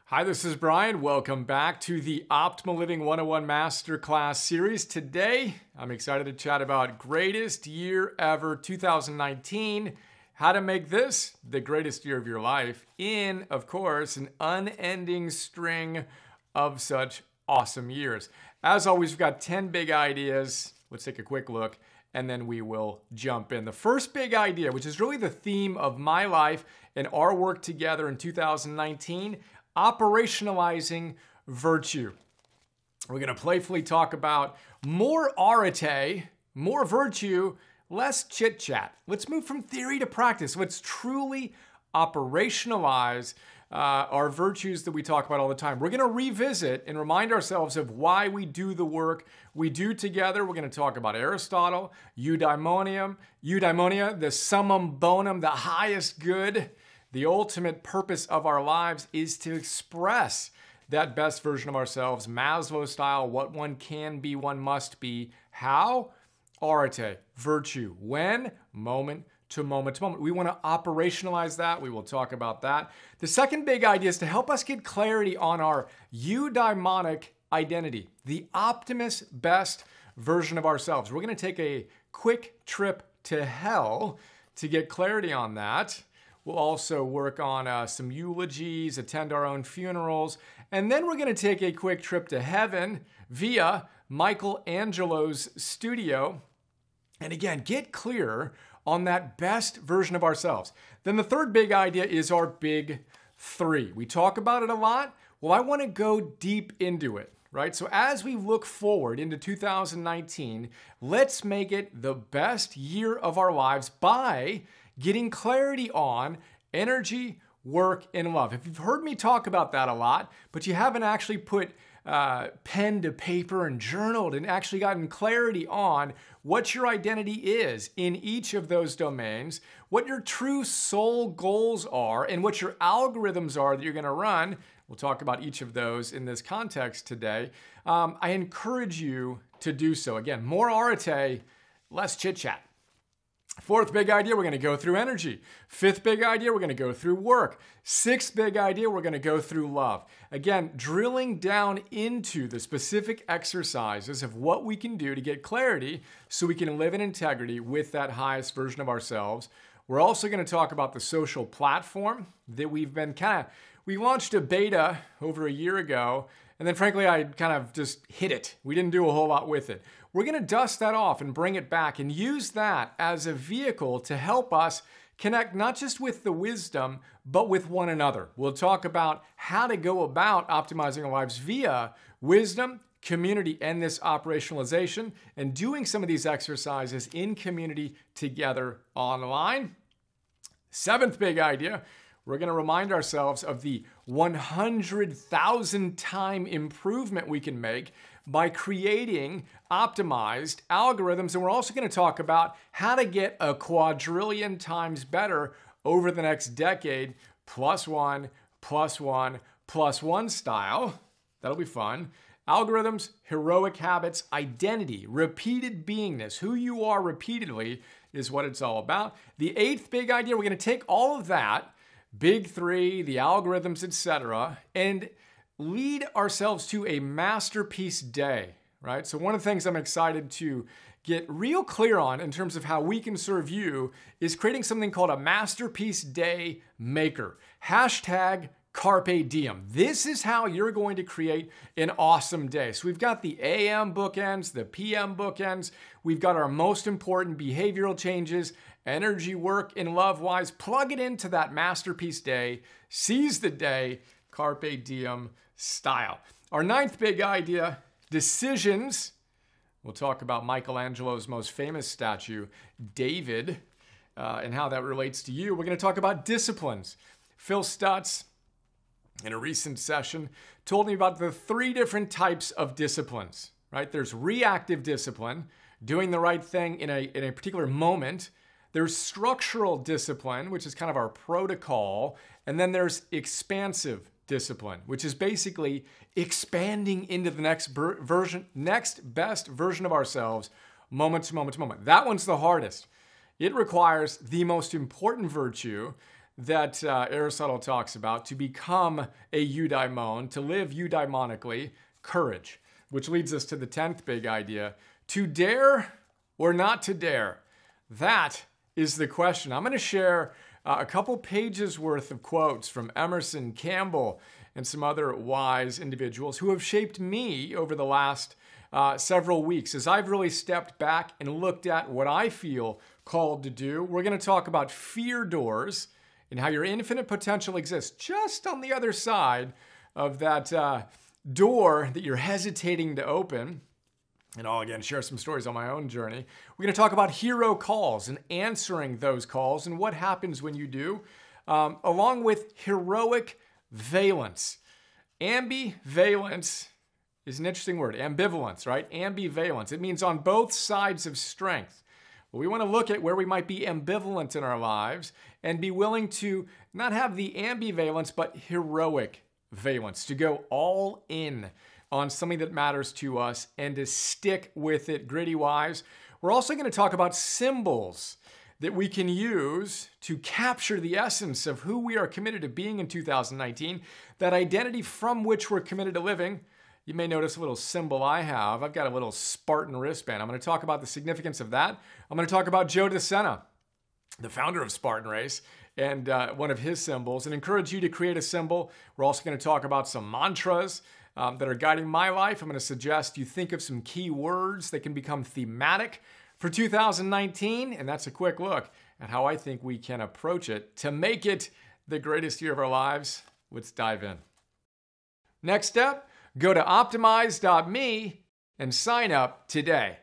Hi, this is Brian. Welcome back to the Optimal Living 101 Masterclass series. Today, I'm excited to chat about greatest year ever, 2019. How to make this the greatest year of your life in, of course, an unending string of such awesome years. As always, we've got 10 big ideas. Let's take a quick look, and then we will jump in. The first big idea, which is really the theme of my life and our work together in 2019, operationalizing virtue. We're going to playfully talk about more arete, more virtue, less chit chat. Let's move from theory to practice. Let's truly operationalize our virtues that we talk about all the time. We're going to revisit and remind ourselves of why we do the work we do together. We're going to talk about Aristotle, eudaimonia, the summum bonum, the highest good. The ultimate purpose of our lives is to express that best version of ourselves, Maslow style, what one can be, one must be. How? Arete, virtue. When? Moment to moment to moment. We want to operationalize that. We will talk about that. The second big idea is to help us get clarity on our eudaimonic identity, the optimist best version of ourselves. We're going to take a quick trip to hell to get clarity on that. We'll also work on some eulogies, attend our own funerals, and then we're going to take a quick trip to heaven via Michelangelo's studio. And again, get clear on that best version of ourselves. Then the third big idea is our big three. We talk about it a lot. Well, I want to go deep into it, right? So as we look forward into 2019, let's make it the best year of our lives by getting clarity on energy, work, and love. If you've heard me talk about that a lot, but you haven't actually put pen to paper and journaled and actually gotten clarity on what your identity is in each of those domains, what your true soul goals are, and what your algorithms are that you're going to run. We'll talk about each of those in this context today. I encourage you to do so. Again, more arete, less chit-chat. Fourth big idea, we're going to go through energy. Fifth big idea, we're going to go through work. Sixth big idea, we're going to go through love. Again, drilling down into the specific exercises of what we can do to get clarity so we can live in integrity with that highest version of ourselves. We're also going to talk about the social platform that we launched a beta over a year ago, and then frankly, I kind of just hit it. We didn't do a whole lot with it. We're going to dust that off and bring it back and use that as a vehicle to help us connect not just with the wisdom, but with one another. We'll talk about how to go about optimizing our lives via wisdom, community, and this operationalization, and doing some of these exercises in community together online. Seventh big idea, we're going to remind ourselves of the 100,000 time improvement we can make by creating optimized algorithms. And we're also going to talk about how to get a quadrillion times better over the next decade, plus one style. That'll be fun. Algorithms, heroic habits, identity, repeated beingness, who you are repeatedly is what it's all about. The eighth big idea, we're going to take all of that, big three, the algorithms, etc., and lead ourselves to a masterpiece day, right? So one of the things I'm excited to get real clear on in terms of how we can serve you is creating something called a masterpiece day maker. Hashtag Carpe Diem. This is how you're going to create an awesome day. So we've got the AM bookends, the PM bookends. We've got our most important behavioral changes, energy, work, and love-wise. Plug it into that masterpiece day. Seize the day, Carpe Diem style. Our ninth big idea, decisions. We'll talk about Michelangelo's most famous statue, David, and how that relates to you. We're going to talk about disciplines. Phil Stutz, in a recent session, told me about the three different types of disciplines, right? There's reactive discipline, doing the right thing in a particular moment. There's structural discipline, which is kind of our protocol. And then there's expansive discipline, which is basically expanding into the next best version of ourselves, moment to moment to moment. That one's the hardest. It requires the most important virtue that Aristotle talks about to become a eudaimon, to live eudaimonically, courage, which leads us to the 10th big idea, to dare or not to dare. That is the question. I'm going to share a couple pages worth of quotes from Emerson, Campbell, and some other wise individuals who have shaped me over the last several weeks as I've really stepped back and looked at what I feel called to do. We're going to talk about fear doors and how your infinite potential exists just on the other side of that door that you're hesitating to open. And I'll again share some stories on my own journey. We're going to talk about hero calls and answering those calls and what happens when you do, along with heroic valence. Ambivalence is an interesting word. Ambivalence, right? Ambivalence. It means on both sides of strength. Well, we want to look at where we might be ambivalent in our lives and be willing to not have the ambivalence, but heroic valence, to go all in on something that matters to us and to stick with it gritty-wise. We're also going to talk about symbols that we can use to capture the essence of who we are committed to being in 2019, that identity from which we're committed to living. You may notice a little symbol I have. I've got a little Spartan wristband. I'm going to talk about the significance of that. I'm going to talk about Joe DeSena, the founder of Spartan Race, and one of his symbols, and encourage you to create a symbol. We're also going to talk about some mantras that are guiding my life. I'm going to suggest you think of some key words that can become thematic for 2019, and that's a quick look at how I think we can approach it to make it the greatest year of our lives. Let's dive in. Next step, go to optimize.me and sign up today.